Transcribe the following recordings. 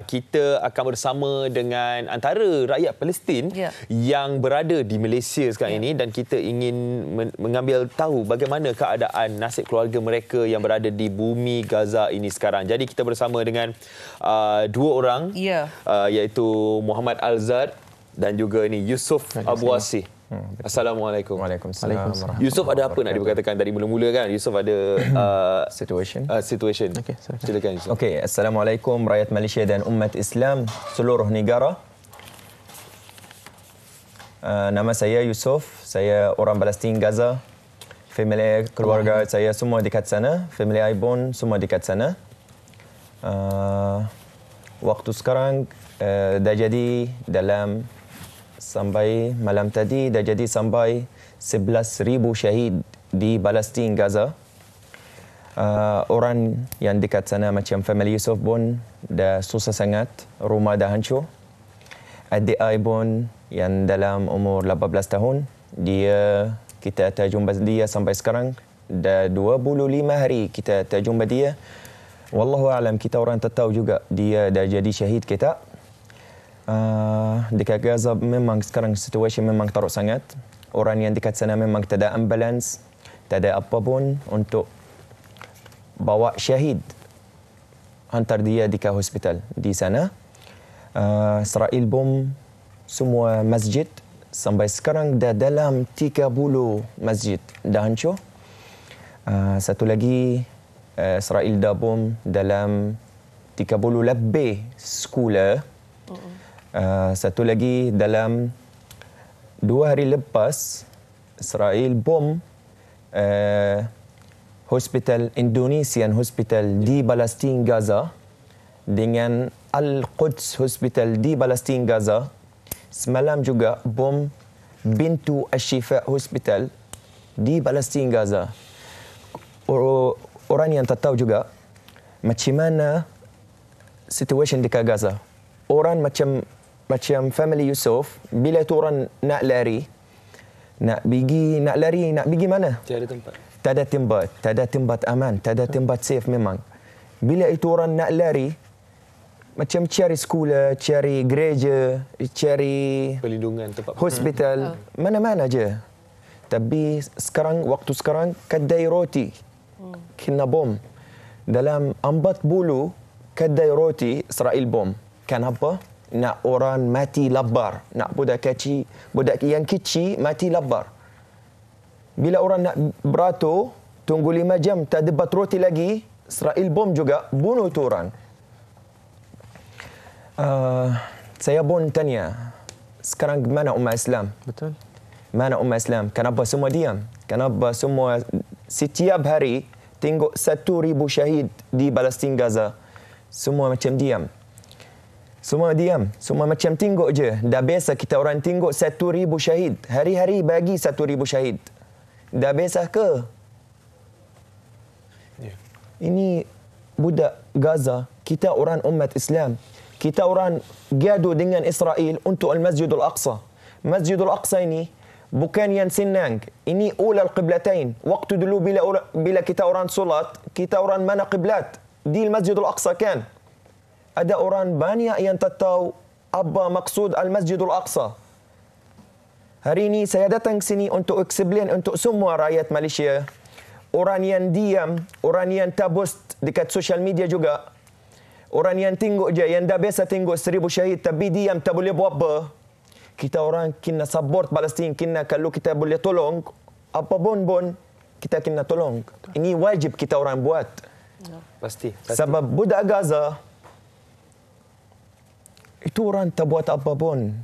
kita akan bersama dengan antara rakyat Palestin yang berada di Malaysia sekarang ini, dan kita ingin mengambil tahu bagaimana keadaan nasib keluarga mereka yang berada di bumi Gaza ini sekarang. Jadi kita bersama dengan dua orang, iaitu Muhammad Al-Zad dan juga ini Yusuf Abu Wasih. Assalamualaikum. Waalaikumsalam. Yusuf ada apa nak dikatakan dari mula-mula kan? Yusuf ada situation. Okey, silakan Yusuf. Okey, Assalamualaikum rakyat Malaysia dan umat Islam seluruh negara. Nama saya Yusuf, saya orang Palestin Gaza. Family keluarga saya semua dekat sana, family I pun semua dekat sana. Waktu sekarang dah jadi dalam sampai malam tadi dah jadi sampai 11,000 syahid di Palestin Gaza. Orang yang dekat sana macam family Yusuf pun dah susah sangat, rumah dah hancur. Adik I pun yang dalam umur 18 tahun, kita tak jumpa dia sampai sekarang. Dah 25 hari kita tak jumpa dia. Wallahu alam, kita orang tak tahu juga dia dah jadi syahid kita. Dekat Gaza memang sekarang situasi memang teruk sangat. Orang yang dekat sana memang tak ada ambulans, tak ada apa pun untuk bawa syahid, hantar dia dekat hospital di sana. Israel bom semua masjid. Sampai sekarang dah dalam 30 masjid dah hancur. Satu lagi, Israel dah bom dalam 30 lebih sekolah. Satu lagi, dalam 2 hari lepas, Israel bom hospital Indonesian hospital di Palestin Gaza dengan Al-Quds hospital di Palestin Gaza. Semalam juga bom Bintu Ashifa hospital di Palestin Gaza. Orang yang tak tahu juga macam mana situasi dekat Gaza. Orang macam family Yusuf, bila tu orang nak lari, nak pergi mana? Tiada tempat. Tak ada tempat aman, tak ada tempat safe memang. Bila itu orang nak lari, macam cari sekolah, cari gereja, cari perlindungan, tempat hospital, mana-mana aja. Tapi waktu sekarang, kedai roti kena bom. Dalam 40 kedai roti Israel bom. Kenapa? Nak orang mati lapar. Nak budak yang kecil mati lapar. Bila orang nak beratur, tunggu 5 jam, tak dapat roti lagi, Israel bom juga, bunuh tu orang. Saya pun tanya, sekarang mana umat Islam? Betul. Mana umat Islam? Kenapa semua diam? Kenapa semua setiap hari tengok 1,000 syahid di Palestin Gaza? Semua macam diam. Semua diam. Semua macam tengok je. Dah biasa kita orang tengok 1,000 syahid. Hari-hari bagi 1,000 syahid. Dah biasa ke? Ini budak Gaza. Kita orang umat Islam. Kita orang gaduh dengan Israel untuk Al-Masjidul Aqsa. Masjidul Aqsa ini bukan yang senang. Ini ulal qiblatain. Waktu dulu bila kita orang solat, kita orang mana qiblat? Di Masjidul Aqsa kan? Ada orang banyak yang tak tahu apa maksud Al-Masjidul Aqsa. Hari ini saya datang sini untuk explain untuk semua rakyat Malaysia. Orang yang diam, orang yang tabus dekat social media juga. Orang yang tengok je, yang dah biasa tengok 1,000 syahid tapi diam, tak boleh buat apa. Kita orang kena support Palestin. Kalau kita boleh tolong, apa pun kita kena tolong. Ini wajib kita orang buat. Pasti. Sebab budak Gaza, itu orang tak buat apa pun.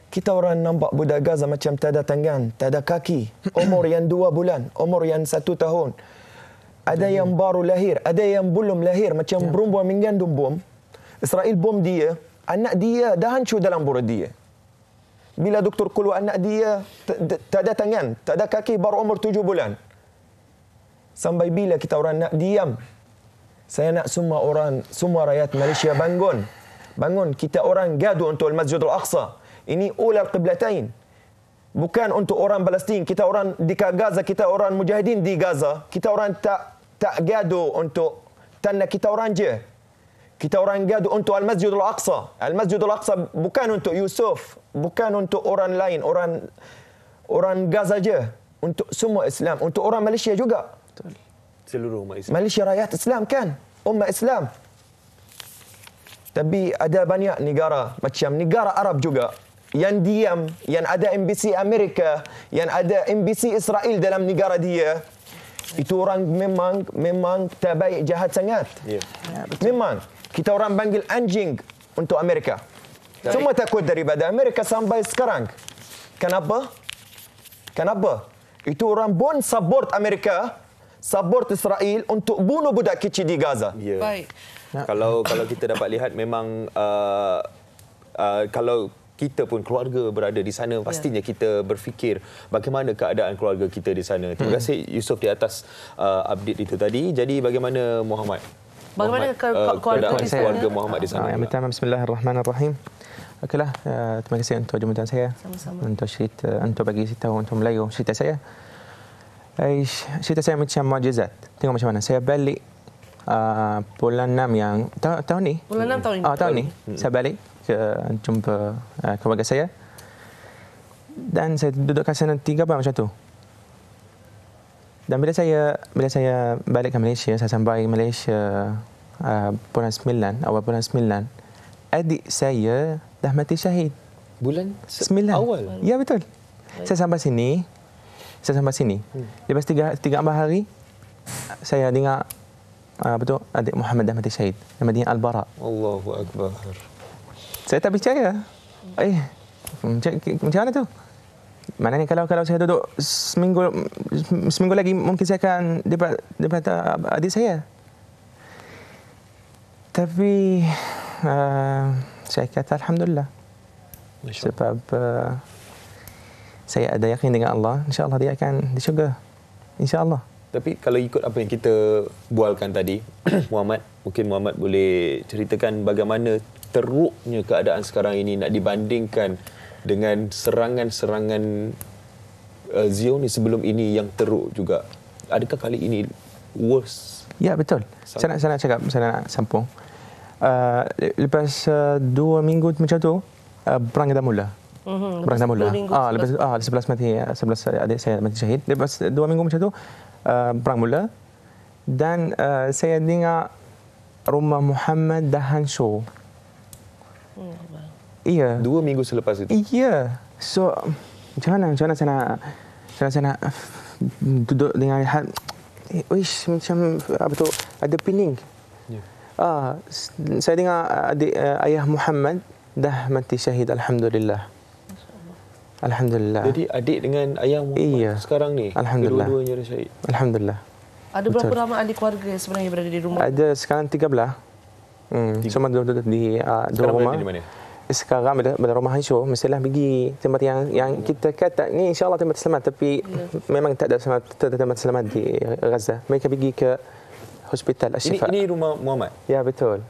Kita orang nampak budak Gaza macam tak ada tangan, tak ada kaki. Umur yang 2 bulan, umur yang 1 tahun. Ada yang baru lahir, ada yang belum lahir. Macam perempuan mengandung bom. Israel bom dia, anak dia dah hancur dalam perut dia. Bila doktor keluar anak dia tak ada tangan, tak ada kaki, baru umur 7 bulan. Sampai bila kita orang nak diam? Saya nak semua rakyat Malaysia bangun. Bangun, kita orang gaduh untuk Al-Masjidul Aqsa. Ini ulal qiblatain. Bukan untuk orang Palestin. Kita orang di Gaza, kita orang mujahidin di Gaza. Kita orang tak gaduh untuk tanah kita orang je. Kita orang gaduh untuk Al-Masjidul Aqsa. Al-Masjidul Aqsa bukan untuk Yusuf, bukan untuk orang lain, orang Gaza saja, untuk semua Islam, untuk orang Malaysia juga. Betul. Seluruh umat Islam. Malaysia rakyat Islam kan, umat Islam. Tapi ada banyak negara macam negara Arab juga yang diam, yang ada embassy Amerika, yang ada embassy Israel dalam negara dia. Itu orang memang terbaik, jahat sangat. Ya. Memang kita orang panggil anjing untuk Amerika. Semua takut daripada Amerika sampai sekarang. Kenapa? Itu orang pun support Amerika, support Israel untuk bunuh budak kecil di Gaza. Ya. Baik. Kalau kita dapat lihat memang kalau kita pun keluarga berada di sana, pastinya kita berfikir bagaimana keadaan keluarga kita di sana. Terima kasih Yusof di atas update itu tadi. Jadi bagaimana Muhammad? Bagaimana keluarga Muhammad di sana? Yang pertama, Bismillahirrahmanirrahim. Okeylah, terima kasih untuk jemputan saya. Sama-sama. Untuk bagi tahu untuk Melayu cerita saya. Cerita saya macam mukjizat. Tengok macam mana. Saya balik bulan 6 yang tahun ni. Bulan 6 tahun ini. Tahun ni saya balik ke jumpa keluarga saya. Dan saya duduk kat sana 3 bulan macam tu. Dan bila saya balik ke Malaysia, saya sampai Malaysia bulan 9, awal bulan 9, adik saya dah mati syahid. Bulan 9 awal? Ya, betul. Saya sampai sini. Lepas 3-4 hari, saya dengar betul adik Muhammad dah mati syahid. Nama dia Al-Bara. Allahu Akbar. Saya tak percaya. Macam mana tu? Maknanya kalau saya duduk seminggu lagi, mungkin saya akan dapat adik saya. Tapi saya kata Alhamdulillah. Sebab saya ada yakin dengan Allah, insya-Allah dia akan di syurga. Insya-Allah. Tapi kalau ikut apa yang kita bualkan tadi, Muhammad, mungkin Muhammad boleh ceritakan bagaimana teruknya keadaan sekarang ini nak dibandingkan dengan serangan-serangan Zionis sebelum ini yang teruk juga. Adakah kali ini worse? Ya, betul. Saya nak cakap, saya nak sambung. Lepas 2 minggu macam tu, perang dah mula. Perang dah mula. Lepas 11 adik saya mati syahid. Lepas 2 minggu macam tu, perang mula. Dan saya dengar rumah Muhammad dah hancur. Iya. 2 minggu selepas itu. Iya. So macam mana saya nak duduk dengan macam apa tu, ada pening. Yeah. Saya dengar adik ayah Muhammad dah mati syahid, alhamdulillah. Alhamdulillah. Jadi adik dengan ayah Muhammad sekarang ni, alhamdulillah, kedua-duanya dah syahid. Alhamdulillah. Ada berapa ramai ahli keluarga yang sebenarnya berada di rumah? Ada sekarang 13. Semua duduk di dua rumah. Di mana? Sekarang bila rumah hancur, mestilah pergi tempat yang kita kata ni insya-Allah tempat selamat, tapi memang tak ada tempat selamat di Gaza. Mereka pergi ke Hospital Ashifa. Ini rumah Muhammad? Ya, betul.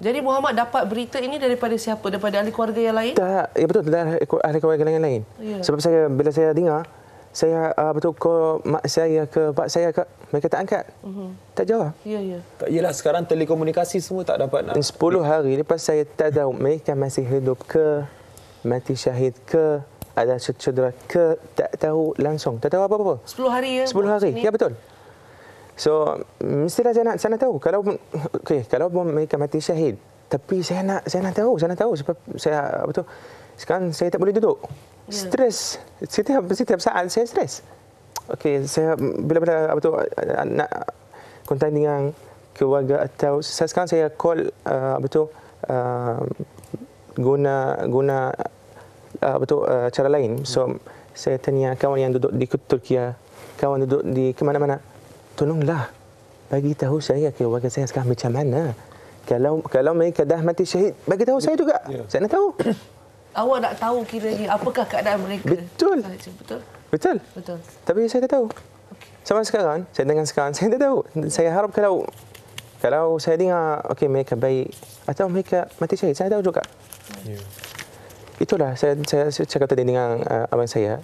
Jadi Muhammad dapat berita ini daripada siapa? Daripada ahli keluarga yang lain? Tak, ya betul, dari ahli keluarga yang lain. Ya. Sebab bila saya dengar, saya betul call mak saya ke pak saya ke, mereka tak angkat. Tak jawab. Ya. Tak, yalah, sekarang telekomunikasi semua tak dapat nak. 10 hari lepas saya tak tahu mereka masih hidup ke, mati syahid ke, ada cedera ke, tak tahu langsung. Tak tahu apa-apa. 10 hari ya? 10 hari, ya betul. So, mestilah saya nak tahu. Kalau mereka mati syahid, tapi saya nak tahu sebab saya betul. Sekarang saya tak boleh duduk. Stres. Setiap saat saya stres. Okey, saya bila nak kontak dengan keluarga atau sekarang saya call guna cara lain. So saya tanya kawan yang duduk di Turki, kawan duduk di ke mana-mana, tolonglah bagi tahu saya keluarga saya sekarang macam mana. Kalau mereka dah mati syahid, bagi tahu saya juga. Saya nak tahu. Awak nak tahu kiranya apakah keadaan mereka? Betul. Betul. Tapi saya tak tahu. Sampai sekarang, saya tak tahu. Saya harap kalau saya dengar, okey mereka baik atau mereka mati syahid, saya tahu juga. Itulah saya cakap tadi dengan abang saya.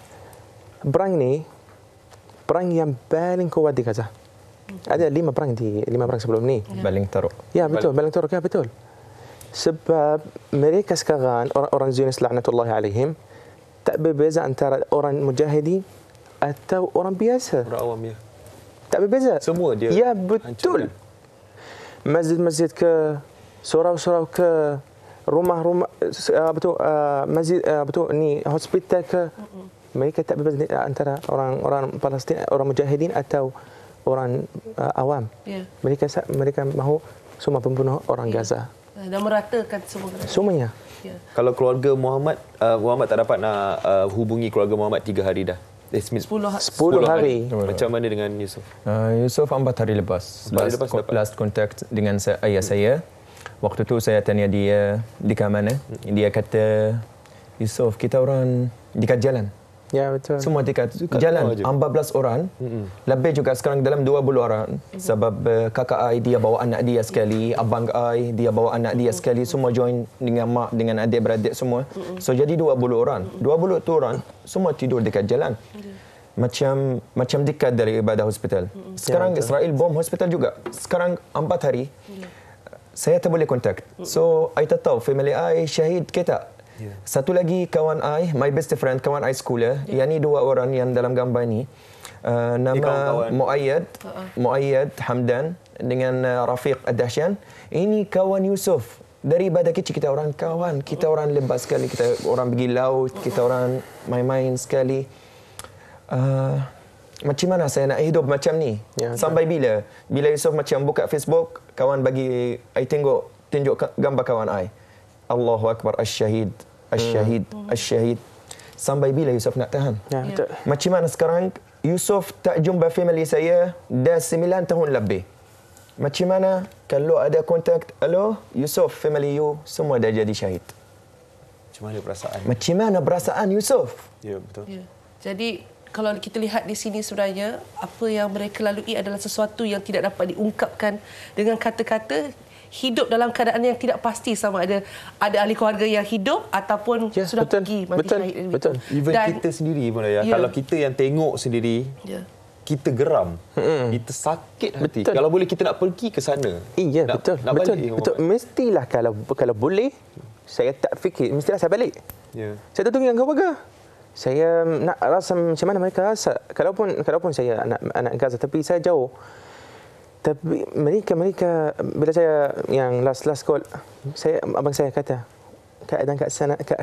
Perang yang paling kuat di Gaza. Ada 5 perang sebelum ni. Baling teruk. Ya betul, Baling Turk, ya betul. Sebab mereka sekarang orang Zionis laknatullahi alaihim tak berbeza antara orang mujahidin atau orang biasa. Orang awam ya. Tak berbeza. Semua dia Ya betul. Masjid-masjid ke, surau-surau ke, rumah-rumah masjid ni hospital ke, mereka tak berbeza antara orang Palestin, orang mujahidin atau orang awam. Mereka mahu semua pembunuh orang Gaza. Dan meratakan semua. Semuanya. Kalau keluarga Muhammad tak dapat nak hubungi keluarga Muhammad 3 hari dah. 10 hari. Macam mana dengan Yusuf? Yusuf 4 hari lepas. Last contact dengan ayah saya. Waktu tu saya tanya dia dekat mana. Dia kata, Yusuf, kita orang dekat jalan. Ya betul. Semua dekat jalan. 14 orang. Lebih juga sekarang dalam 20 orang. Sebab kakak ai dia bawa anak dia sekali, abang ai dia bawa anak dia sekali, semua join dengan mak dengan adik-beradik semua. So jadi 20 orang. 20 tu orang semua tidur dekat jalan. Macam dekat dari ibadah hospital. Sekarang Israel bom hospital juga. Sekarang 4 hari. Saya tak boleh kontak. So I tak tahu family ai syahid ke tak. Satu lagi kawan I, my best friend, kawan I sekolah. Yang ni 2 orang yang dalam gambar ni. Nama Muayyad Hamdan dengan Rafiq Ad-Dahsyan. Ini kawan Yusuf. Daripada kecil kita orang kawan. Kita orang lebat sekali. Kita orang pergi laut. Kita orang main-main sekali. Macam mana saya nak hidup macam ni? Sampai bila? Bila Yusuf macam buka Facebook, kawan bagi I tunjuk gambar kawan I. Allahu Akbar, Asyahid, Asyahid, Asyahid. Sampai bila Yusuf nak tahan? Macam mana sekarang Yusuf tak jumpa family saya dah 9 tahun lebih. Macam mana kalau ada kontak, halo Yusuf, family you semua dah jadi syahid. Macam mana perasaan? Macam mana perasaan Yusuf? Ya, betul. Jadi kalau kita lihat di sini sebenarnya apa yang mereka lalui adalah sesuatu yang tidak dapat diungkapkan dengan kata-kata. Hidup dalam keadaan yang tidak pasti sama ada ahli keluarga yang hidup ataupun sudah pergi mati syahid. Betul. Even kita sendiri pun kalau kita yang tengok sendiri, kita geram, kita sakit hati. Betul. Kalau boleh kita nak pergi ke sana. Iya, betul. Mestilah kalau boleh, saya tak fikir, mestilah saya balik. Saya tak tunggu dengan keluarga. Saya nak rasa macam mana mereka rasa. Kalaupun saya anak Gaza, tapi saya jauh. Tapi mereka bila saya yang last call, abang saya kata, keadaan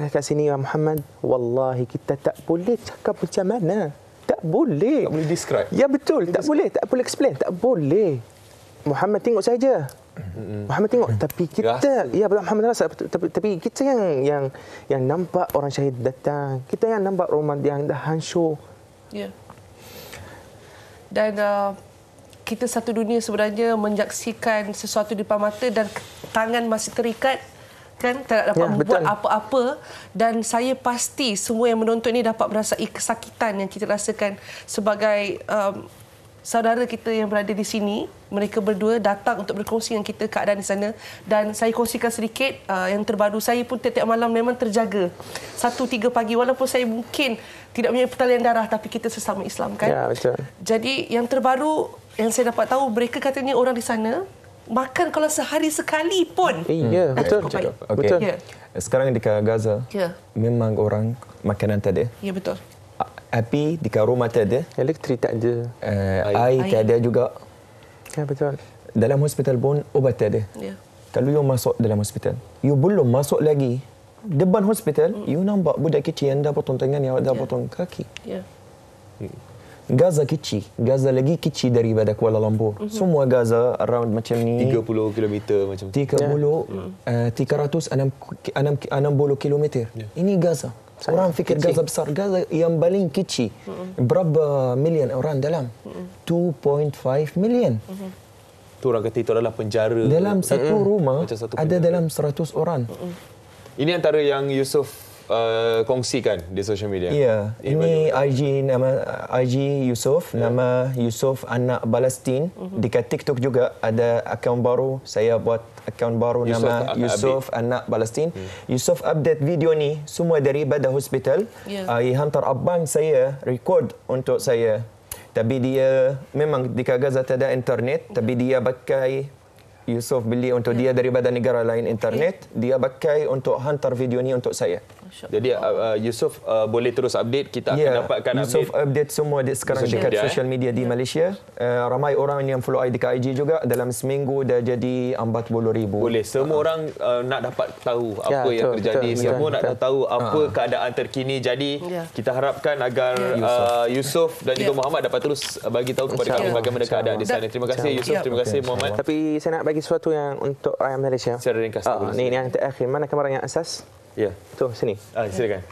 kat sini ya Muhammad, wallahi kita tak boleh cakap macam mana. Tak boleh. Tak boleh describe. Ya betul, tak boleh explain, tak boleh. Muhammad tengok saja. Muhammad tengok, tapi kita Muhammad rasa, tapi kita yang nampak orang syahid datang, kita yang nampak rumah yang dah hancur. Ya. Dan kita satu dunia sebenarnya menyaksikan sesuatu di depan mata dan tangan masih terikat, kan, tak dapat membuat apa-apa. Dan saya pasti semua yang menonton ini dapat merasai kesakitan yang kita rasakan sebagai saudara kita yang berada di sini. Mereka berdua datang untuk berkongsi dengan kita keadaan di sana. Dan saya kongsikan sedikit yang terbaru. Saya pun tiap-tiap malam memang terjaga. 1-3 pagi, walaupun saya mungkin tidak punya pertalian darah, tapi kita sesama Islam, kan? Ya, betul. Jadi yang terbaru yang saya dapat tahu, mereka katanya orang di sana makan kalau sehari sekali pun. Iya, betul. Okay. Betul. Ya. Sekarang dekat Gaza, memang orang makanan tak ada. Ya, betul. Api dekat rumah tak ada. Elektrik tak ada. Air tak ada juga. Ya, betul. Dalam hospital pun obat tak ada. Ya. Kalau you masuk dalam hospital, you belum masuk lagi depan hospital, you nampak budak kecil yang dah potong tangan, yang dah potong kaki. Ya. Gaza kecil. Gaza lagi kecil daripada Kuala Lumpur. Semua Gaza around macam ni. 30 km macam tu. 360 km. Ini Gaza. Orang fikir Gaza besar. Gaza yang paling kecil. Berapa million orang dalam? 2.5 million. Tu orang kata itu adalah penjara. Dalam satu rumah ada dalam 100 orang. Ini antara yang Yusuf kongsikan di social media. Ya, ini IG Yusuf, nama Yusuf anak Palestin. Dekat TikTok juga ada akaun baru. Saya buat akaun baru nama Yusuf anak Palestin. Yusuf update video ni semua daripada hospital. Hantar abang saya record untuk saya. Tapi dia memang di Gaza tak ada internet, tapi dia pakai Yusof beli untuk dia daripada negara lain internet, dia pakai untuk hantar video ni untuk saya. Jadi Yusof boleh terus update, kita akan dapatkan Yusof update semua sekarang dekat social media di Malaysia. Ramai orang yang follow dekat IG juga, dalam seminggu dah jadi 40,000. Boleh, semua orang nak dapat tahu apa yang terjadi, semua nak tahu apa keadaan terkini. Jadi kita harapkan agar Yusof dan juga Muhammad dapat terus bagi tahu kepada kami bagaimana keadaan di sana. Terima kasih Yusof, terima kasih Muhammad. Tapi saya nak bagi sesuatu yang untuk rakyat Malaysia. Secara ringkas. Ni yang terakhir, mana kamera yang asas? Ya. Tu sini. Silakan.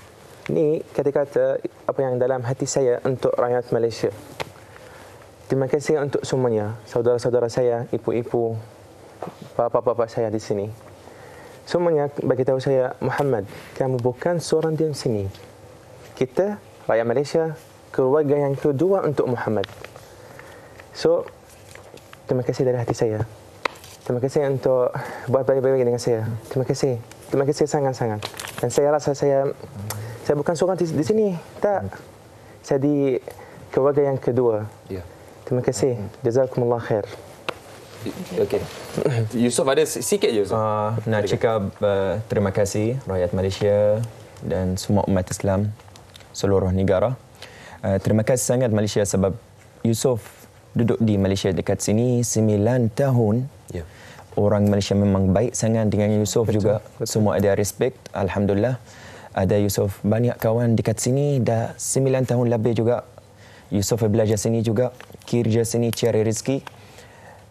Ini kata-kata apa yang dalam hati saya untuk rakyat Malaysia. Terima kasih untuk semuanya, saudara-saudara saya, ibu-ibu, bapa-bapa saya di sini. Semuanya bagi tahu saya, Muhammad, kamu bukan seorang di sini. Kita, rakyat Malaysia, keluarga yang kedua untuk Muhammad. So, terima kasih dari hati saya. Terima kasih untuk buat baik-baik dengan saya. Terima kasih. Terima kasih sangat-sangat. Dan saya rasa saya bukan seorang di sini. Tak. Saya di keluarga yang kedua. Terima kasih. Jazakumullah khair. Okey. Yusof ada sikit je Yusof. Nak cakap terima kasih rakyat Malaysia dan semua umat Islam seluruh negara. Terima kasih sangat Malaysia sebab Yusof duduk di Malaysia dekat sini 9 tahun. Orang Malaysia memang baik sangat dengan Yusof juga. Semua ada respect. Alhamdulillah. Ada Yusof banyak kawan dekat sini dah 9 tahun lebih juga. Yusof belajar sini juga. Kerja sini cari rezeki.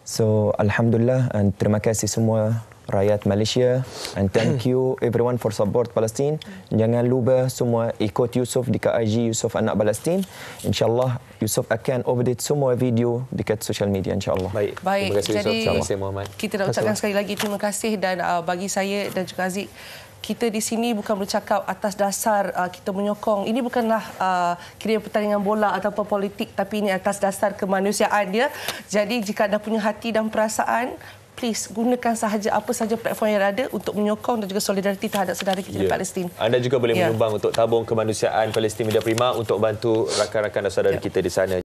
So Alhamdulillah, and terima kasih semua rakyat Malaysia, and thank you everyone for support Palestin. Jangan lupa semua ikut Yusof di IG Yusof Anak Palestin. InsyaAllah Yusof akan update semua video dekat social media insyaAllah. Baik. Terima kasih jadi Yusof. Terima kasih Muhammad. Kita nak ucapkan sekali lagi terima kasih, dan bagi saya dan juga Aziz, kita di sini bukan bercakap atas dasar kita menyokong. Ini bukanlah kira pertandingan bola ataupun politik, tapi ini atas dasar kemanusiaan dia. Jadi jika anda punya hati dan perasaan, please gunakan sahaja apa sahaja platform yang ada untuk menyokong dan juga solidariti terhadap saudara kita di Palestin. Anda juga boleh menyumbang untuk tabung kemanusiaan Palestin Media Prima untuk bantu rakan-rakan dan saudara kita di sana.